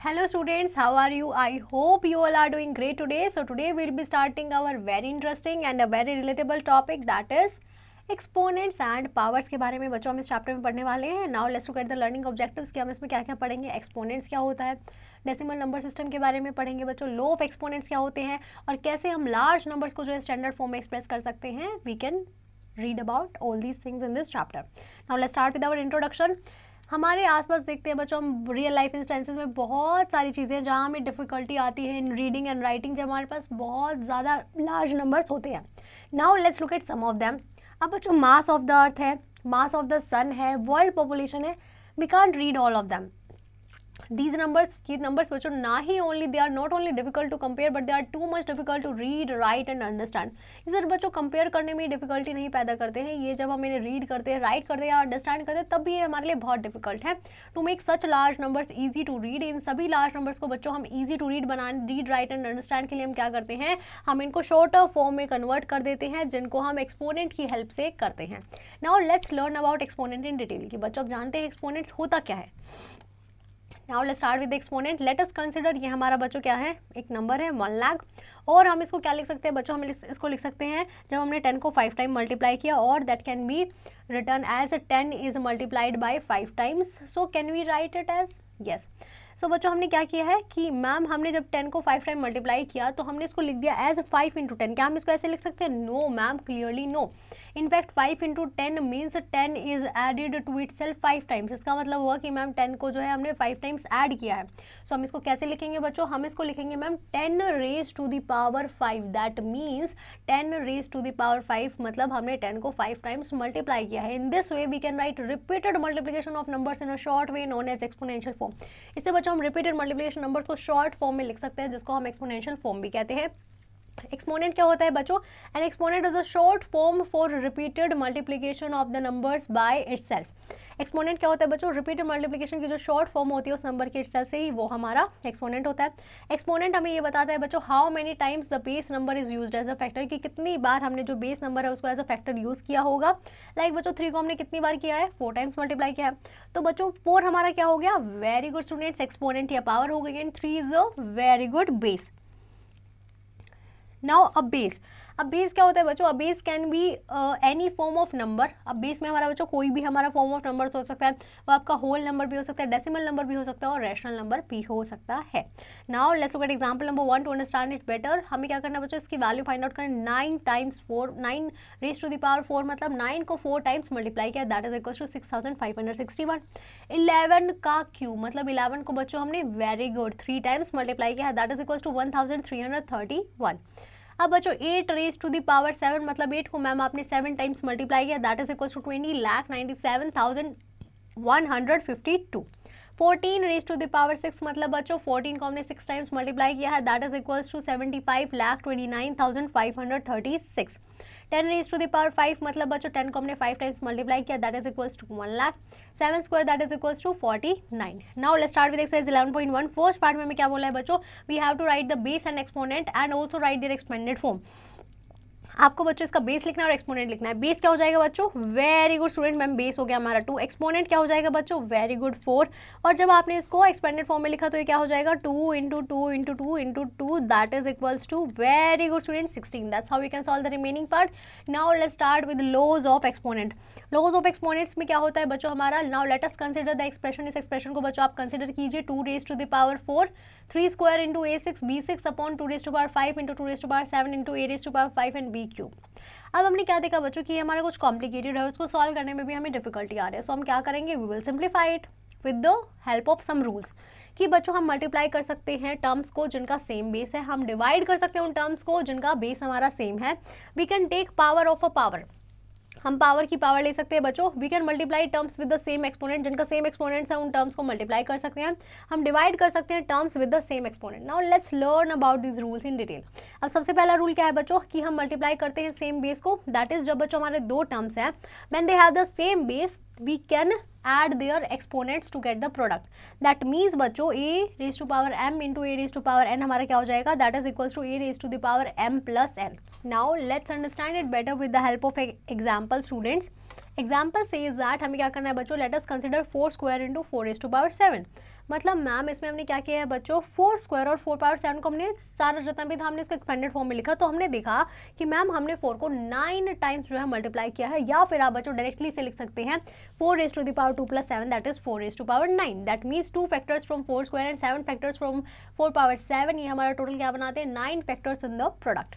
Hello students, how are you? I hope you all are doing great today. So today we'll be starting our very interesting and a very relatable topic, that is exponents and powers के बारे में बच्चों हम इस chapter में पढ़ने वाले हैं. Now let's look at the learning objectives कि हम इसमें क्या क्या पढ़ेंगे. एक्सपोनेंट्स क्या होता है, डेसिमल नंबर सिस्टम के बारे में पढ़ेंगे बच्चों, लो ऑफ एक्सपोनेंट्स क्या होते हैं और कैसे हम लार्ज नंबर्स को जो है स्टैंडर्ड फॉर्म में एक्सप्रेस कर सकते हैं. We can read about all these things in this chapter. Now let's start with our introduction. हमारे आसपास देखते हैं बच्चों हम रियल लाइफ इंस्टेंसेस में बहुत सारी चीज़ें जहाँ हमें डिफ़िकल्टी आती है इन रीडिंग एंड राइटिंग, जब हमारे पास बहुत ज़्यादा लार्ज नंबर्स होते हैं. Now let's look at some of them. अब बच्चों मास ऑफ द अर्थ है, मास ऑफ द सन है, वर्ल्ड पॉपुलेशन है, we can't read all of them. These numbers, ये numbers बच्चों ना ही only they are not only difficult to compare but they are too much difficult to read, write and understand. ये sir बच्चों compare करने में difficulty नहीं पैदा करते हैं, ये जब हम इन्हें रीड करते हैं, राइट करते हैं या अंडरस्टैंड करते हैं तब भी ये हमारे लिए बहुत डिफिकल्ट है. To make such large numbers easy to read, इन सभी लार्ज नंबर्स को बच्चों हम ईजी टू रीड बनाने, रीड राइट एंड अंडरस्टैंड के लिए हम क्या करते हैं, हम इनको शॉर्टर फॉर्म में कन्वर्ट कर देते हैं जिनको हम एक्सपोनेंट की हेल्प से करते हैं. Now let's learn about exponent in detail कि बच्चों आप जानते हैं एक्सपोनेंट्स होता क्या है. Now let's start with exponent. Late us consider, ये हमारा बच्चों क्या है, एक नंबर है 1 लाख और हम इसको क्या लिख सकते हैं बच्चों, हम इसको लिख सकते हैं जब हमने 10 को 5 टाइम मल्टीप्लाई किया, और that can be written as 10 is multiplied by 5 times. So can we write it as yes. So बच्चों हमने क्या किया है कि मैम हमने जब 10 को 5 टाइम मल्टीप्लाई किया तो हमने इसको लिख दिया एज 5 इंटू 10. क्या हम इसको ऐसे लिख सकते हैं? No ma'am, clearly no. In fact 5 into 10 means 10 is added to itself 5 times. इसका मतलब हुआ कि मैम 10 को जो है हमने 5 टाइम्स ऐड किया है. सो हम इसको कैसे लिखेंगे बच्चों, हम इसको लिखेंगे ma'am 10 raise to the power 5. That means 10 raise to the power 5 मतलब हमने 10 को 5 टाइम्स मल्टीप्लाई किया है. In this way we can write repeated multiplication of numbers in a short way known as exponential form. इससे बच्चों हम repeated multiplication numbers को short form में लिख सकते हैं जिसको हम एक्सपोनेंशियल फॉर्म भी कहते हैं. एक्सपोनेंट क्या होता है बच्चों? N exponent is a short form for repeated multiplication of the numbers by itself. Exponent क्या होता है बच्चों? रिपीटेड मल्टीप्लिकेशन की जो शॉर्ट फॉर्म होती है उस नंबर के इटसेल्फ से ही वो हमारा एक्सपोनेंट होता है. एक्सपोनेंट हमें ये बताता है बच्चों how many times the base number is used as a factor, कि कितनी बार हमने जो बेस नंबर है उसको एज अ फैक्टर यूज किया होगा. लाइक बच्चों 3 को हमने कितनी बार किया है? 4 टाइम्स मल्टीप्लाई किया है. तो बच्चों 4 हमारा क्या हो गया? वेरी गुड स्टूडेंट्स, एक्सपोनेंट या पावर हो गई, and 3 is a very good base. Now अब बेस. अब बेस क्या होता है बच्चों? अब base can be any form of number. अब बेस में हमारा बच्चों कोई भी हमारा फॉर्म ऑफ नंबर हो सकता है, वो आपका होल नंबर भी हो सकता है, डेसिमल नंबर भी हो सकता है और रैशनल नंबर भी हो सकता है. Now let's look at example number 1 to understand it better. हमें क्या करना है बच्चों, इसकी वैल्यू फाइंड आउट करना. 9 times 4, 9 raise to the power 4 मतलब 9 को 4 टाइम्स मल्टीप्लाई किया, दैट इज इक्वल टू 6561. 11 का क्यूब मतलब 11 को बच्चों हमने वेरी गुड 3 टाइम्स मल्टीप्लाई किया, दैट इज इक्वल टू 1331. अब बच्चों 8 रेज टू द पावर 7 मतलब 8 को मैम आपने 7 टाइम्स मल्टीप्लाई किया, that is equal to 20,97,152. 14 raise to the power 6 मतलब बच्चों 14 को हमने 6 टाइम्स मल्टीप्लाई किया है, that is equal to 75,29,536. 10 raise to the power 5 मतलब बच्चों 10 को हमने 5 टाइम्स मल्टीप्लाई किया, that is equal to 1 lakh. 7 square that is equal to 49. Now let's start with exercise 11.1. First part में हमें क्या बोला है बच्चों? We have to write the base and exponent and also write their expanded form. आपको बच्चों इसका बेस लिखना है और एक्सपोनेंट लिखना है. बेस क्या हो जाएगा बच्चों? Very good student ma'am, base हो गया हमारा 2. एक्सपोनेंट क्या हो जाएगा बच्चों? Very good 4. और जब आपने इसको एक्सपेंडेड फॉर्म में लिखा तो ये क्या हो जाएगा? 2 into 2 into 2 into 2 that is equals to very good student 16. That's how we can solve the remaining part. Now let's start with laws of exponent. Laws of exponents में क्या होता है बच्चों हमारा? Now let us consider the expression. इस expression को बच्चों आप कंसिडर कीजिए. 2 raise to the power 4, 3 square into a6 b6 upon 2 raise to power 5 into 2 raise to power 7 into a raise to power 5 and b cube. अब हमने क्या देखा बच्चों कि हमारा कुछ कॉम्प्लिकेटेड है, उसको सॉल्व करने में भी हमें डिफिकल्टी आ रही है. सो हम क्या करेंगे? We will simplify it with the help of some rules. कि बच्चों हम मल्टीप्लाई कर सकते हैं टर्म्स को जिनका सेम बेस है, हम डिवाइड कर सकते हैं उन टर्म्स को जिनका बेस हमारा सेम है. We can take power of a power, हम पावर की पावर ले सकते हैं बच्चों. We can multiply terms with the same exponent, जिनका सेम एक्सपोनेंट्स है उन टर्म्स को मल्टीप्लाई कर सकते हैं. हम डिवाइड कर सकते हैं terms with the same exponent. Now let's learn about this rules in detail. अब सबसे पहला रूल क्या है बच्चों कि हम मल्टीप्लाई करते हैं सेम बेस को. दैट इज जब बच्चों हमारे 2 टर्म्स हैं, when they have the same base we can add their exponents to get the product. That means बच्चों a raised to power m into a raised to power n हमारा क्या हो जाएगा? That is equals to a raised to the power m plus n. Now let's understand it better with the help of example students. Example says that हमें क्या करना है बच्चों, late us consider 4 square into 4⁻⁷। मतलब ma'am इसमें हमने क्या किया है बच्चों, 4 स्क्वायर और 4⁻⁷ को हमने सारा जितना भी था हमने इसको एक्सपेंडेड फॉर्म में लिखा, तो हमने देखा कि मैम हमने 4 को 9 टाइम्स जो है मल्टीप्लाई किया है, या फिर आप बच्चों डायरेक्टली से लिख सकते हैं 4⁻² + 7 that is 4⁻9। That means 2 factors from 4 square and 7 factors from 4⁻7, ये हमारा टोटल क्या बनाते हैं, 9 factors in the product.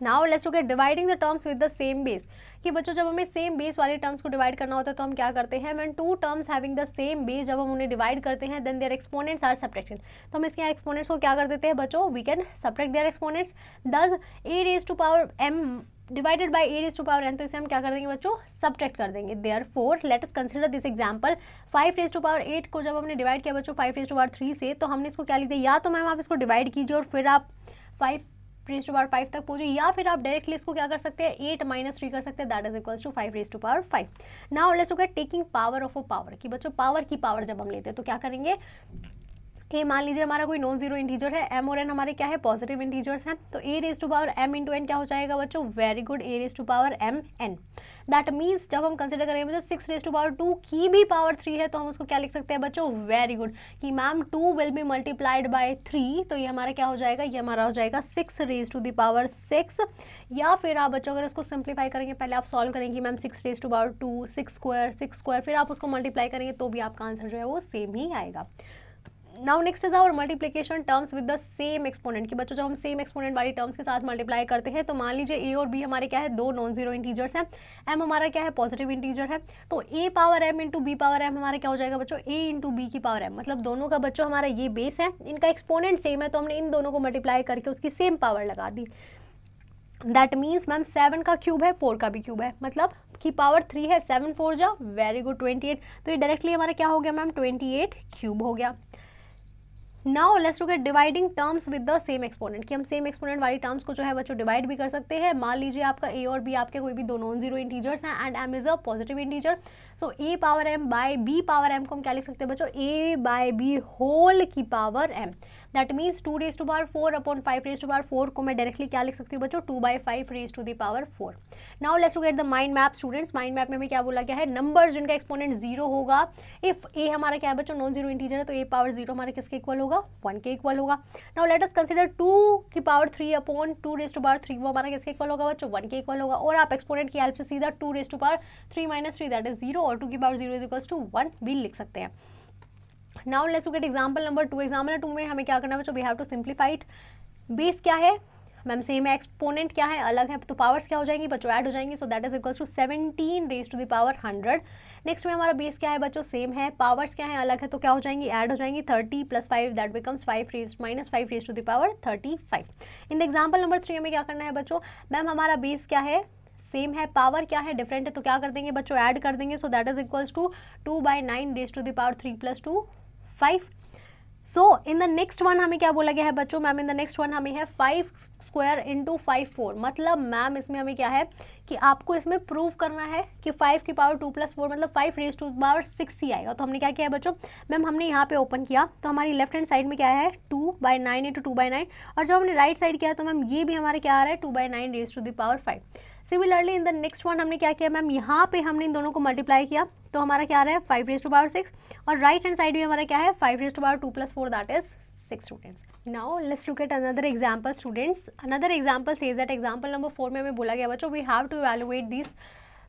Now let's look at dividing the terms with the same base, कि बच्चों जब हमें सेम बेस वाले टर्म्स को डिवाइड करना होता है तो हम क्या करते हैं, when two terms having the same base, जब हम उन्हें डिवाइड करते हैं then their exponents are subtracted, तो हम इसके एक्सपोनेंट्स को क्या कर देते हैं बच्चों, we can subtract their exponents. Thus a⁻m divided by a⁻n, तो इसे हम क्या कर देंगे बच्चों, सब्ट्रैक्ट कर देंगे। Therefore let us consider this example, 5�8 को जब हमने डिवाइड किया बच्चों 5�3 से, तो हमने इसको क्या लिख दिया, या तो मैम आप इसको डिवाइड कीजिए और फिर आप 5⁵ तक पहुंचे, या फिर आप डायरेक्टली इसको क्या कर सकते हैं, 8 - 3 कर सकते हैं, that is equals to 5⁵. Now let's look at taking power of a power, कि बच्चों पावर की पावर जब हम लेते हैं तो क्या करेंगे, ए मान लीजिए हमारा कोई नॉन जीरो इंटीजर है, एम और एन हमारे क्या है, पॉजिटिव इंटीजर्स हैं, तो a⁻m × n क्या हो जाएगा बच्चों, very good, a⁻m n। That means जब हम कंसिडर करेंगे बच्चों 6⁻2 की भी पावर 3 है, तो हम उसको क्या लिख सकते हैं बच्चों, वेरी गुड, कि ma'am 2 will be multiplied by 3, तो ये हमारा क्या हो जाएगा, ये हमारा हो जाएगा 6⁻6। या फिर आप बच्चों अगर उसको सिंप्लीफाई करेंगे, पहले आप सॉल्व करेंगे मैम 6⁻2, 6 स्क्वायर, फिर आप उसको मल्टीप्लाई करेंगे तो भी आपका आंसर जो है वो सेम ही आएगा। Now next is our multiplication terms with the same exponent, कि बच्चों जब हम सेम एक्सपोनेंट वाली टर्म्स के साथ मल्टीप्लाई करते हैं, तो मान लीजिए ए और बी हमारे क्या है, दो नॉन जीरो इंटीजर्स हैं, एम हमारा क्या है, पॉजिटिव इंटीजर है, तो a⁻m × b⁻m हमारा क्या हो जाएगा बच्चों, a × b की पावर m, मतलब दोनों का बच्चों हमारा ये बेस है, इनका एक्सपोनेंट सेम है, तो हमने इन दोनों को मल्टीप्लाई करके उसकी सेम पावर लगा दी। दैट मीन्स मैम 7 का क्यूब है, 4 का भी क्यूब है, मतलब की पावर 3 है, 7 4 जा वेरी गुड 28, तो ये डायरेक्टली हमारा क्या हो गया मैम, 28 क्यूब हो गया। Now let's look at dividing terms with the same exponent, कि हम सेम एक्सपोनेंट वाली टर्म्स को जो है बच्चों डिवाइड भी कर सकते हैं। मान लीजिए आपका a और b आपके कोई भी दो नॉन जीरो इंटीजर्स हैं and m is a positive integer, so a⁻m by b⁻m को हम क्या लिख सकते हैं बच्चों, a/b होल की power m, that means 2⁴ upon 5⁴ को मैं डायरेक्टली क्या लिख सकती हूँ बच्चों, 2/5⁴। Now let's look at the mind map students, mind map में हमें क्या बोला गया है, नंबर्स जिनका एक्सपोनेंट 0 होगा, इफ a हमारा क्या है बच्चों नॉन जीरो इंटीजर है, तो a⁻0 हमारे किसके इक्वल होगा, 1 के इक्वल होगा। Now let us consider 2⁻3 upon 2⁻3, वो हमारा किसके इक्वल होगा बच्चों, 1 के इक्वल होगा, और आप एक्सपोनेंट की हेल्प से सीधा 2⁻3 - 3 दैट इज 0 और 2⁻0 इज इक्वल्स टू 1 भी लिख सकते हैं। Now let's look at example number 2, example 2 में हमें क्या करना है बच्चों, we have to simplify it. Base क्या है मैम, सेम है, एक्सपोनेंट क्या है, अलग है, तो पावर्स क्या हो जाएंगी बच्चों, ऐड हो जाएंगी, so that is equals to 17⁻100। Next में हमारा बेस क्या है बच्चों, सेम है, पावर्स क्या है, अलग है, तो क्या हो जाएंगी, ऐड हो जाएंगी, 30 + 5 that becomes 5⁻⁵ in the example number 3 में क्या करना है बच्चों, मैम हमारा बेस क्या है, सेम है, पावर क्या है, डिफरेंट है, तो क्या कर देंगे बच्चों, ऐड कर देंगे, so that is equals to 2/9⁻³ + 2 5। So in the next one हमें क्या बोला गया है बच्चों, ma'am in the next one हमें है 5 स्क्वायर इंटू 5 4, मतलब मैम इसमें हमें क्या है कि आपको इसमें प्रूव करना है कि 5 की पावर 2 + 4 मतलब 5⁻6 ही आएगा। तो हमने क्या किया है बच्चों, मैम हमने यहाँ पे ओपन किया तो हमारी लेफ्ट हैंड साइड में क्या है 2/9 × 2/9, और जब हमने राइट साइड किया तो मैम ये भी हमारे क्या आ रहा है 2/9⁻5। Similarly in the next one हमने क्या किया मैम, यहाँ पे हमने इन दोनों को मल्टीप्लाई किया तो हमारा क्या आ रहा है 5⁻6, और राइट हैंड साइड भी हमारा क्या है 5⁻2 + 4 that is 6 students. Now let's look at another example students. Another example says that example number 4 में हमें बोला गया बच्चों, we have to evaluate this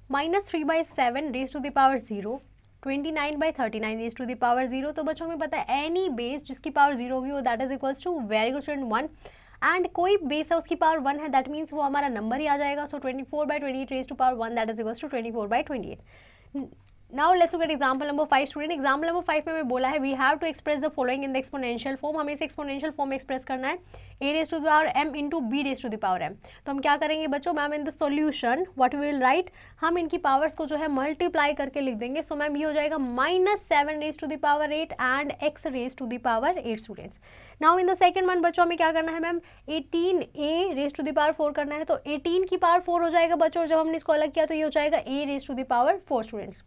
-3/7⁻0 29/39⁻0। तो बच्चों हमें पता है एनी बेस जिसकी पावर 0 होगी वो that is equals to very good student 1, and कोई बेस है उसकी पावर 1 है, दैट मीन्स वो हमारा नंबर ही आ जाएगा। So 24/28⁻1 that is equals to 24/28। Now let's look at example number 5 student. Example number 5 में हमें बोला है we have to express the following in the exponential form. हमें इसे एक्सपोनेंशियल फॉर्म में एक्सप्रेस करना है a⁻m × b⁻m। तो हम क्या करेंगे बच्चों, ma'am in the solution what we will write, हम इनकी पावर्स को जो है मल्टीप्लाई करके लिख देंगे। सो मैम ये हो जाएगा -7⁸ and x⁻8 students. Now in the second one बच्चों हमें क्या करना है मैम 18a⁻4 करना है, तो 18 की पावर 4 हो जाएगा बच्चों, जब हमने इसको अलग किया तो ये हो जाएगा a⁻4 students.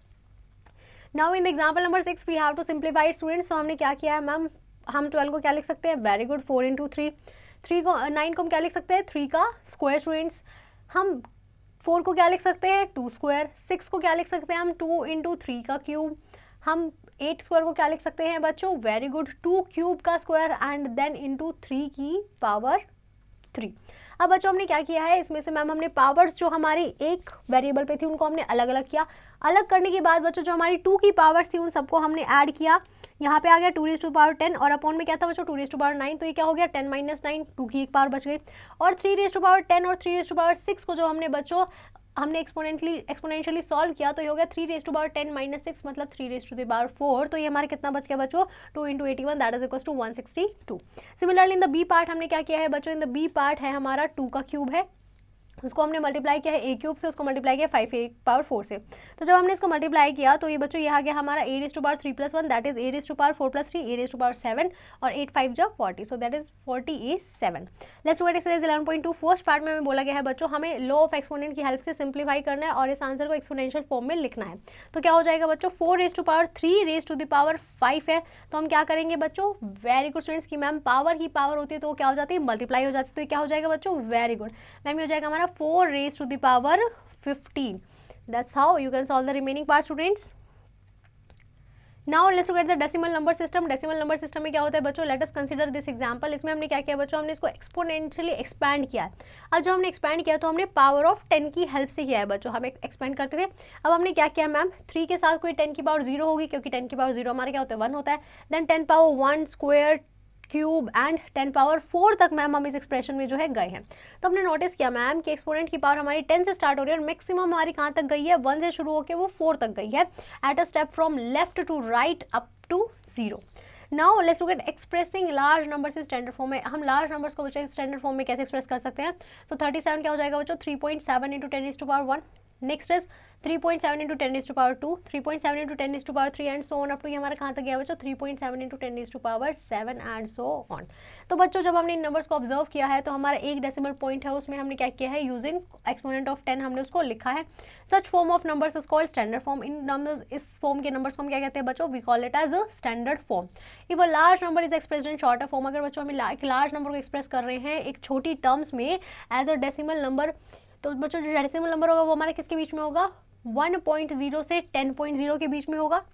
Now in the example number 6 we have to simplify students. तो हमने क्या किया है मैम, हम 12 को क्या लिख सकते हैं, वेरी गुड 4 × 3 को 9 को हम क्या लिख सकते हैं 3 का स्क्वायर स्टूडेंट्स। हम 4 को क्या लिख सकते हैं 2 स्क्वायर, 6 को क्या लिख सकते हैं हम 2 इंटू 3 का क्यूब, हम 8 स्क्वायर को क्या लिख सकते हैं बच्चों, वेरी गुड, 2 क्यूब का स्क्वायर एंड देन इंटू 3 की पावर 3। अब बच्चों हमने क्या किया है, इसमें से मैम हमने पावर्स जो हमारी एक वेरिएबल पे थी उनको हमने अलग अलग किया। अलग करने के बाद बच्चों जो हमारी 2 की पावर्स थी उन सबको हमने ऐड किया। यहाँ पे आ गया 2 रेज़ टू पावर 10 और अपॉन में क्या था बच्चों 2 रेज़ टू पावर 9, तो ये क्या हो गया 10 माइनस 9, 2 की एक पावर बच गई। और 3 रेज़ टू पावर 10 और 3 रेज़ टू पावर 6 को जो हमने बच्चों हमने एक्सपोनेंशियली सॉल्व किया तो ये हो गया 3 रेज़ टू पावर 10 माइनस 6 मतलब 3 रेज़ टू द पावर 4, तो ये हमारे कितना बच गया बच्चों 2 into 81 that is equals to 162। Similarly in the B part हमने क्या किया है बच्चों, इन द बी पार्ट है हमारा 2 का क्यूब है, उसको हमने मल्टीप्लाई किया है ए क्यूब से, उसको मल्टीप्लाई किया 5 ए पावर 4 से। तो जब हमने इसको मल्टीप्लाई किया तो ये बच्चों ये आ गया हमारा a raise to power 3 plus 1 that is a raise to power 4 plus 3 a raise to power 7 और 8 5 जा 40, so that is 47। Let's do it exercise 11.2। First part में हमें बोला गया है बच्चों हमें लॉ ऑफ एक्सपोनेंट की हेल्प से सिंप्लीफाई करना है और इस आंसर को एक्सपोनेंशियल फॉर्म में लिखना है। तो क्या हो जाएगा बच्चों 4 raise to power 3 raise to the power 5 है, तो हम क्या करेंगे बच्चों, वेरी गुड स्टूडेंट्स की मैम पावर की पावर होती है तो क्या हो जाती है मल्टीप्लाई हो जाती है, तो क्या हो जाएगा बच्चों वेरी गुड मैम, ये हो जाएगा हमारा 4 raise to the power 15। That's how you can solve the remaining part students. Now let's look at the decimal number system. Decimal number system में क्या होता है बच्चों, let us consider this example। इसमें हमने क्या किया बच्चों, हमने इसको एक्सपोनेंशियली एक्सपैंड किया है। अब जब हमने एक्सपैंड किया तो हमने पावर ऑफ 10 की हेल्प से किया है बच्चों, हम एक्सपैंड करते थे। अब हमने क्या किया मैम, 3 के साथ कोई 10 की पावर 0 होगी क्योंकि 10 की पावर 0 हमारे क्या होता है 1 होता है, then 10 power 1 square cube and 10 power 4 तक मैम हम इस एक्सप्रेशन में जो है गए हैं। तो हमने नोटिस किया मैम कि एक्सपोनेंट की पावर हमारी 10 से स्टार्ट हो रही है और मैक्सिमम हमारी कहाँ तक गई है 1 से शुरू होकर वो 4 तक गई है, at a step from left to right up to 0। Now let's look at expressing large numbers in standard form में। हम लार्ज नंबर्स को बच्चे स्टैंडर्ड फॉर्म में कैसे एक्सप्रेस कर सकते हैं, तो 37 क्या हो जाएगा बच्चों 3.7 into 10 is to power 1। Next is 3.7 into 10 is to power 2, 3.7 into 10 is to power 3 and so on up to ये हमारा कहाँ तक गया बच्चों 3.7 into 10 is to power 7 and so on. तो बच्चों जब हमने इन नंबर्स को ऑब्जर्व किया है तो हमारा एक डेसिमल पॉइंट है उसमें हमने क्या किया है यूजिंग एक्सपोनेंट ऑफ 10 हमने उसको लिखा है। Such form of numbers is called standard form. इन नंबर्स इस फॉर्म के नंबर्स को हम क्या कहते हैं बच्चों, we call it as a standard form. If a large number is expressed in shorter form, अगर बच्चों हम एक लार्ज नंबर को एक्सप्रेस कर रहे हैं एक छोटी टर्म्स में एज अ डेसिमल नंबर, तो बच्चों जो डेसिमल नंबर होगा वो हमारा किसके बीच में होगा 1.0 से 10.0 के बीच में होगा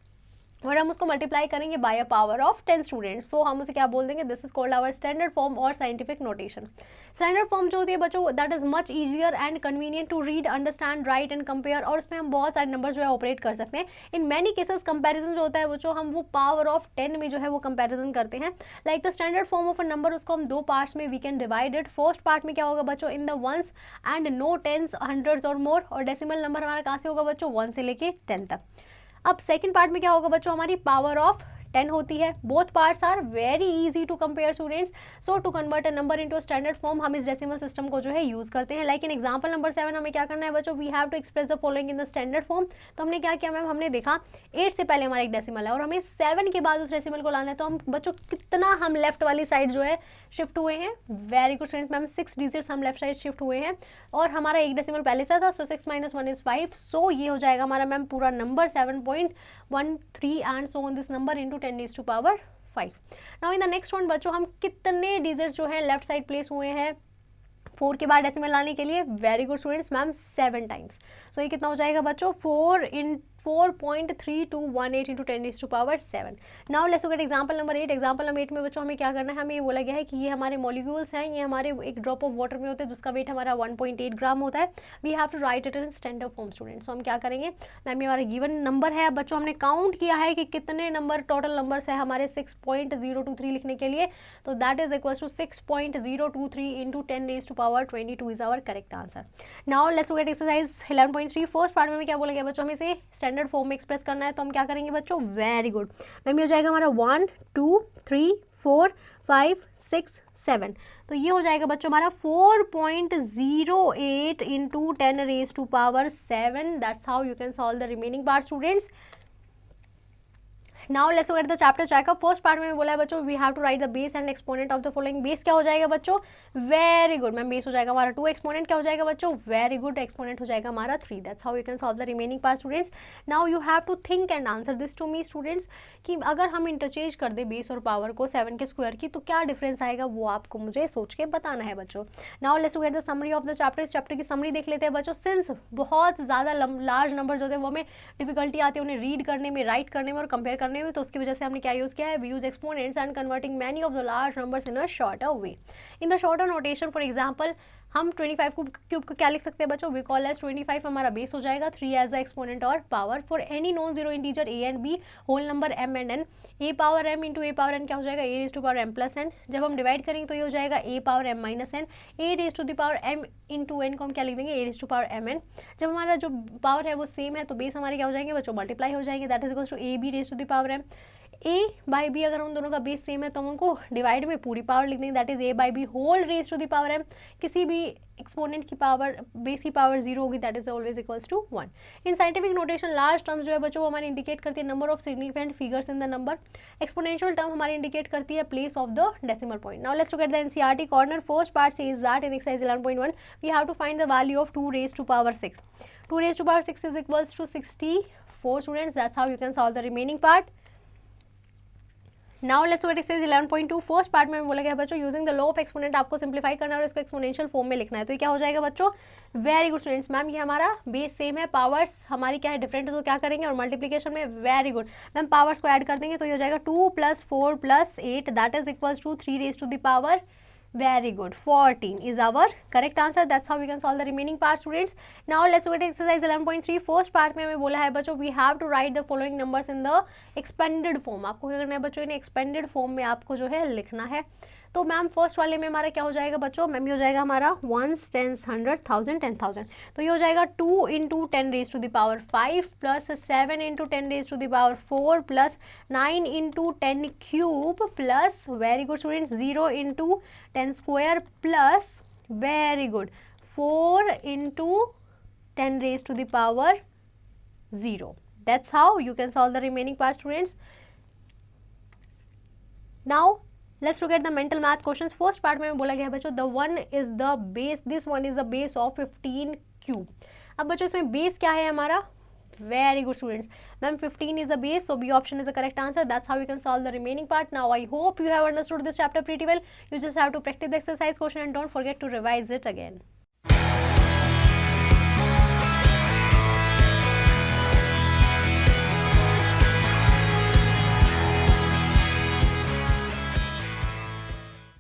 और हम उसको मल्टीप्लाई करेंगे by a power of 10 students, so हम उसे क्या बोल देंगे, this is called our standard form और साइंटिफिक नोटेशन। स्टैंडर्ड फॉर्म जो होती है बच्चों that is much easier and convenient to read understand write and compare, और उसमें हम बहुत सारे नंबर जो है ऑपरेट कर सकते हैं। इन मैनी केसेस कंपैरिजन जो होता है बच्चों हम वो पावर ऑफ 10 में जो है वो कंपैरिजन करते हैं। Like the standard form of a number उसको हम 2 पार्ट्स में we can divide it. First part में क्या होगा बच्चों in the ones and no tens hundreds और मोर, और डेसिमल नंबर हमारा कहाँ से होगा बच्चों 1 से लेके 10 तक। अब सेकंड पार्ट में क्या होगा बच्चों हमारी पावर ऑफ 10 होती है। Both parts are very easy to compare students, so to convert a number into standard form हम इस डेसिमल सिस्टम को जो है यूज करते हैं। लाइक इन एग्जांपल नंबर 7 हमें क्या करना है बच्चों, we have to express the following in the standard form. तो हमने क्या किया मैम, हमने देखा 8 से पहले हमारा एक डेसिमल है और हमें 7 के बाद उस डेसिमल को लाना है, तो हम बच्चों कितना हम लेफ्ट वाली साइड जो है शिफ्ट हुए हैं, very good students ma'am 6 digits हम लेफ्ट साइड शिफ्ट हुए हैं और हमारा एक डेसिमल पहले से था, सो 6 - 1 इज 5, सो ये हो जाएगा हमारा मैम पूरा number 7.13 and so on this number into 10 to power 5। नाउ इन द नेक्स्ट वन बच्चों हम कितने डिजिट्स जो है लेफ्ट साइड प्लेस हुए हैं 4 के बाद डेसिमल लाने के लिए, very good students ma'am 7 times, so ये कितना हो जाएगा बच्चों 4.3218 into 10 to power 7। Now let's look at example number 8। Example number 8 में बच्चों हमें क्या करना है, हमें ये बोला गया है कि ये हमारे मॉलिक्यूल्स हैं, ये हमारे एक ड्रॉप ऑफ वाटर में होते हैं जिसका वेट हमारा 1.8 ग्राम होता है। We have to write it in standard form students. तो हम क्या करेंगे मैम, ये हमारा गिवन नंबर है बच्चों, हमने काउंट किया है कि कितने नंबर टोटल नंबर्स है हमारे 6.023 लिखने के लिए, तो that is equal to 6.023 into 10 to power 22 is our correct answer. Now let's look at exercise 11.3। First part में क्या बोला गया बच्चों, हमें से स्टैंडर्ड फॉर्म में एक्सप्रेस करना है, तो हम क्या करेंगे बच्चों, वेरी गुड मैम ये हो जाएगा हमारा 1 2 3 4 5 6 7, तो ये हो जाएगा बच्चों हमारा 4.08 into 10 to power 7। That's how you can solve the remaining part students. Now let's get the chapter checkup. First part में बोला है बच्चों we have to write the base and exponent of the following. Base क्या हो जाएगा बच्चों? Very good ma'am, base हो जाएगा हमारा 2, एक्सपोनेंट क्या हो जाएगा बच्चों? वेरी गुड, एक्सपोनेंट हो जाएगा हमारा 3। That's how you can solve the remaining part students. Now you have to think and answer this to me students कि अगर हम इंटरचेंज कर दे बेस और पावर को 7 के स्क्वायर की तो क्या डिफरेंस आएगा, वो आपको मुझे सोच के बताना है बच्चों। Now let's get the summary of the chapter. इस चैप्टर की समरी देख लेते हैं बच्चों। सिंस बहुत ज़्यादा लार्ज नंबर जो होते हैं वो हमें डिफिकल्टी आती है उन्हें रीड करने में, राइट करने में और कंपेयर करने में, तो उसकी वजह से हमने क्या यूज़ किया है? We use exponents and converting many of the large numbers in a shorter way. In the shorter notation for example हम 25 क्यूब को क्या लिख सकते हैं बच्चों? वी कॉल एज 25 हमारा बेस हो जाएगा, 3 एज द एक्सपोनेंट और power for any non zero integer a and b, whole number m and n, a power m into a power n क्या हो जाएगा? a raise to power m plus n। जब हम divide करेंगे तो ये हो जाएगा a power m minus n, a raise to the power m into n को हम क्या लिख देंगे? a raise to power m n। जब हमारा जो पावर है वो सेम है तो बेस हमारे क्या हो जाएंगे बच्चों? मल्टीप्लाई हो जाएंगे, that is equals to a b raise to the power m। a by b अगर हम दोनों का बेस सेम है तो हम उनको डिवाइड में पूरी पावर लिख देंगे, that is a by b whole raise to the power m। किसी भी एक्सपोनेंट की पावर बेस की पावर 0 होगी, that is always equals to 1। In scientific notation large terms जो है बच्चों वो हमारे इंडिकेट करती है number of significant figures in the number. Exponential term हमारी इंडिकेट करती है place of the decimal point. Now let's look at the NCERT corner. First part says that in exercise 11.1 we have to find the value of 2 raise to power 6। 2 raise to power 6 is equals to 64 students. That's how you can solve the remaining part. Now let's go exercise 11.2। First part में बोला गया बच्चों using the law of exponent आपको simplify करना है और इसको exponential form में लिखना है। तो ये क्या हो जाएगा बच्चों? Very good students. मैम ये हमारा बेस सेम है, पावर्स हमारी क्या है? डिफरेंट है, तो क्या करेंगे? और मल्टीप्लीकेशन में वेरी गुड मैम पावर्स को ऐड कर देंगे तो ये हो जाएगा 2 + 4 + 8 that is equals to 3 raise to the power very good 14 is our correct answer. That's how we can solve the remaining part students. Now let's go to exercise 11.3. First part में हमें बोला है बच्चों we have to write the following numbers in the expanded form। आपको क्या करना है बच्चों? इन्हें expanded form में आपको जो है लिखना है। तो मैम फर्स्ट वाले में हमारा क्या हो जाएगा बच्चों? मैम ये हो जाएगा हमारा 1s 10s 100 1000 10,000। तो ये हो जाएगा 2 into 10 raise to the power 5 plus 7 into 10 raise to the power 4 plus 9 into 10 cube plus very good students 0 into 10 square plus very good 4 into 10 raise to the power 0। That's how you can solve the remaining part students. Now let's look at the mental math questions. First part में बोला गया है बच्चों the one is the base, this one is the base of 15 cube। अब बच्चों इसमें base क्या है हमारा? Very good students ma'am 15 is the base, so B option is the correct answer. That's how we can solve the remaining part. Now I hope you have understood this chapter pretty well. You just have to practice the exercise question and don't forget to revise it again.